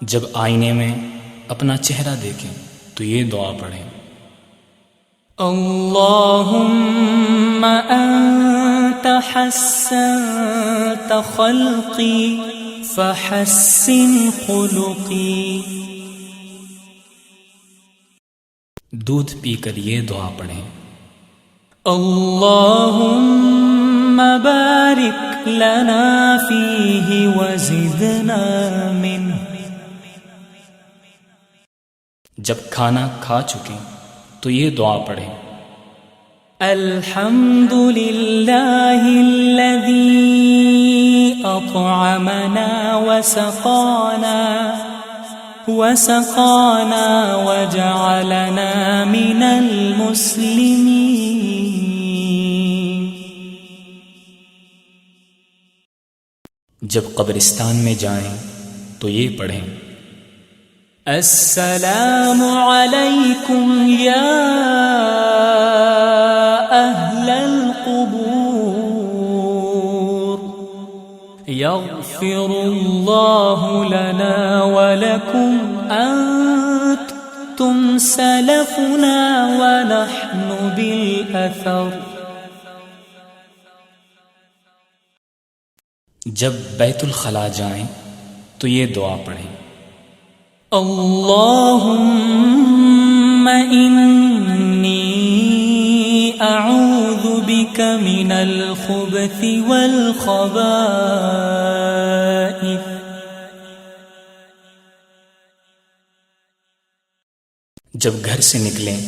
جب آئینے میں اپنا چہرہ دیکھیں تو یہ دعا پڑھیں: اللہم انت حسنت خلقی فحسن خلقی۔ دودھ پی کر یہ دعا پڑھیں: اللہم بارک لنا فیہ وزدنا منہ۔ جب کھانا کھا چکیں تو یہ دعا پڑھیں: الحمد للہ الذی اطعمنا وسقانا وجعلنا من المسلمین۔ جب قبرستان میں جائیں تو یہ پڑھیں: السلام علیکم یا اہل القبور، یغفر اللہ لنا ولکم انتم سلفنا ونحن بالاثر۔ جب بیت الخلاء جائیں تو یہ دعا پڑھیں: اللہم انی اعوذ بک من الخبث والخبائث۔ جب گھر سے نکلیں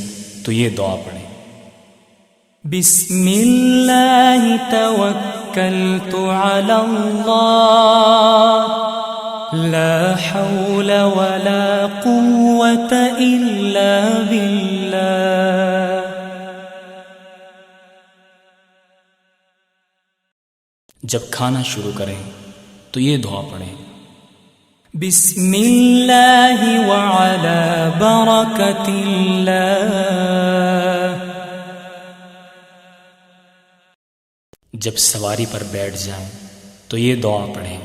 تو یہ دعا پڑھیں: بسم اللہ توکلت علی اللہ، لا حول ولا قوة الا باللہ۔ جب کھانا شروع کریں تو یہ دعا پڑھیں: بسم اللہ وعلی برکت اللہ۔ جب سواری پر بیٹھ جائیں تو یہ دعا پڑھیں: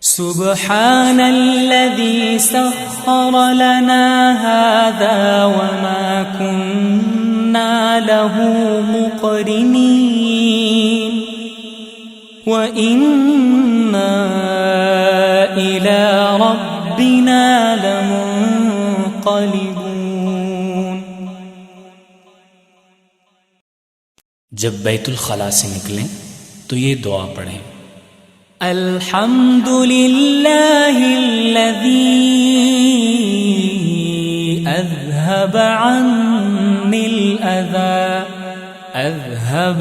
سبحان الذي سخر لنا هذا وما كنا له مقرنين وإنا إلى ربنا لمنقلبون۔ جب بیت الخلاء سے نکلیں تو یہ دعا پڑھیں: الحمد للہ الذی اذهب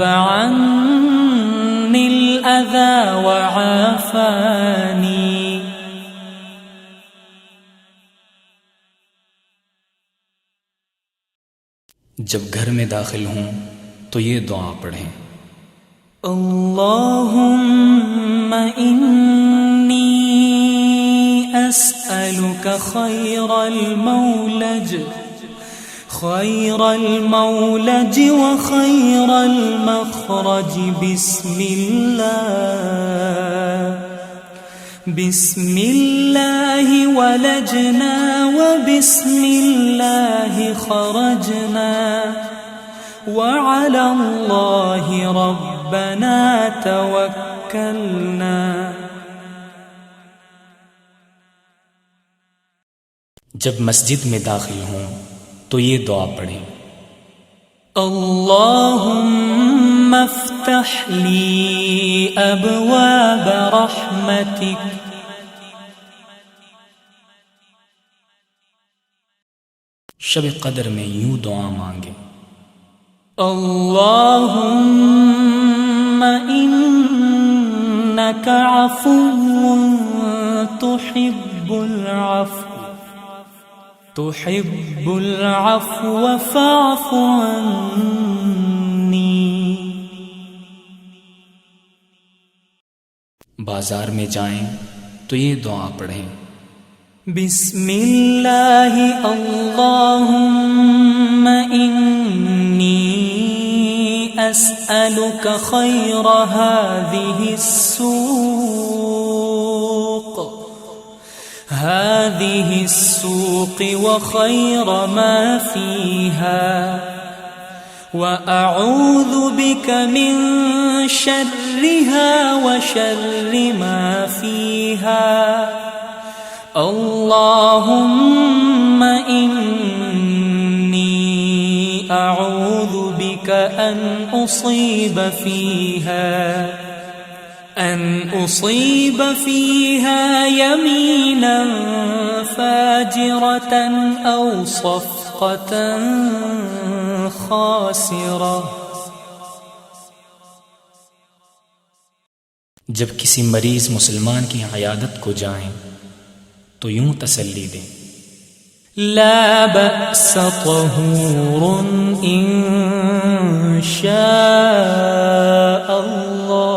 عنی الأذى وعافانی۔ جب گھر میں داخل ہوں تو یہ دعا پڑھیں: اللہم انی اسألک خیر المولج وخیر المخرج، بسم اللہ ولجنا وبسم اللہ خرجنا وعلى اللہ ربنا توکلنا۔ جب مسجد میں داخل ہوں تو یہ دعا پڑھیں: اللہم افتح لی ابواب رحمتک۔ شب قدر میں یوں دعا مانگیں: اللہم انک عفو تحب العفو فاعف عنی۔ بازار میں جائیں تو یہ دعا پڑھیں: بسم اللہ اللہم انی اسألک خیر هذه السوق هذه السوق وخير ما فيها وأعوذ بك من شرها وشر ما فيها اللهم إني أعوذ بك أن أصيب فيها يمينا فاجرة أو صفقة خاسرة. جب کسی مریض مسلمان کی عیادت کو جائیں تو یوں تسلی دیں، لا بأس طهور إن شاء الله.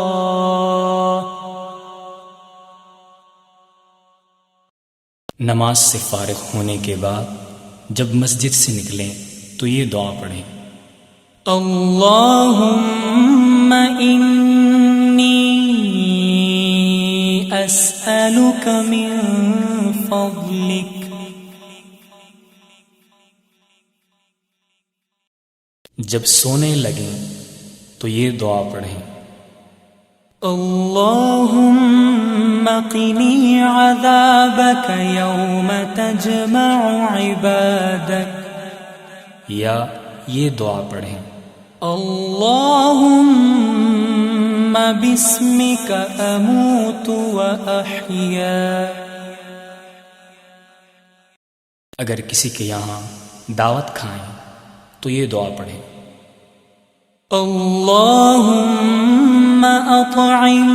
نماز سے فارغ ہونے کے بعد جب مسجد سے نکلیں تو یہ دعا پڑھیں، اللهم إني أسألك من فضلك. جب سونے لگیں تو یہ دعا پڑھیں، اللهم قني عذابك يوم تجمع عبادك. یا یہ دعا پڑھیں، اللهم باسمك أموت وأحيا. اگر کسی کے یہاں دعوت کھائیں تو یہ دعا پڑھیں، اللهم أطعم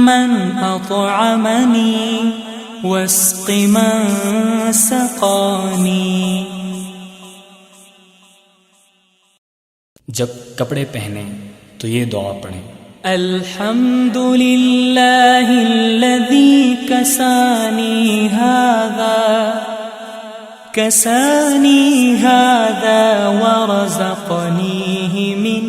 من أطعمني واسق من سقاني. جب کپڑے پہنیں تو یہ دعا پڑھیں، الحمد لله الذي كساني هذا ورزقنيه من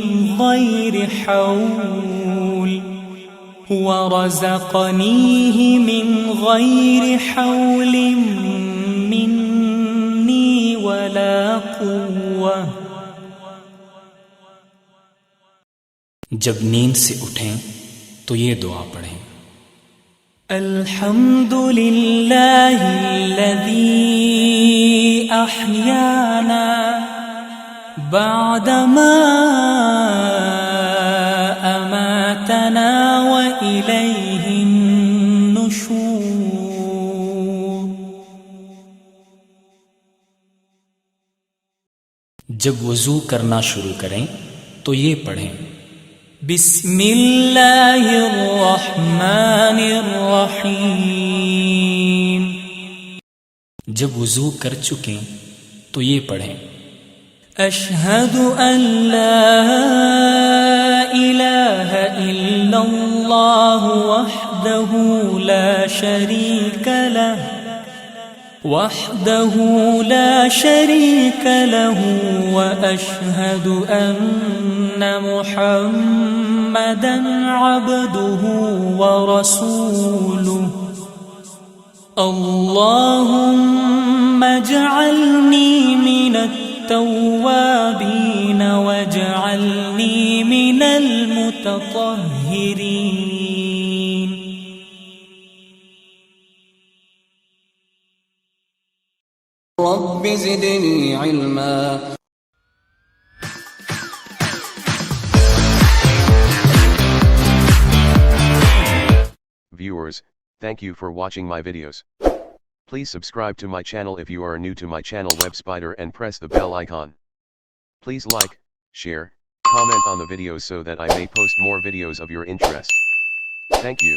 غير حول مني ولا قوة. جب نیند سے اٹھیں تو یہ دعا پڑھیں، الحمد لله الذي أحيانا بعدما أماتنا وإليه النشور. جب وضو کرنا شروع کریں تو یہ پڑھیں، بسم اللہ الرحمن الرحیم. جب وضو کر چکیں تو یہ پڑھیں، اشہد ان لا الہ الا اللہ وحدہ لا شریک له واشہد ان محمدا عبده ورسوله. اللهم اجعلني من التوابين واجعلني من المتطهرين. رب زدني علما. Viewers, thank you for watching my videos. Please subscribe to my channel if you are new to my channel Web Spider and press the bell icon. Please like, share, comment on the videos so that I may post more videos of your interest. Thank you.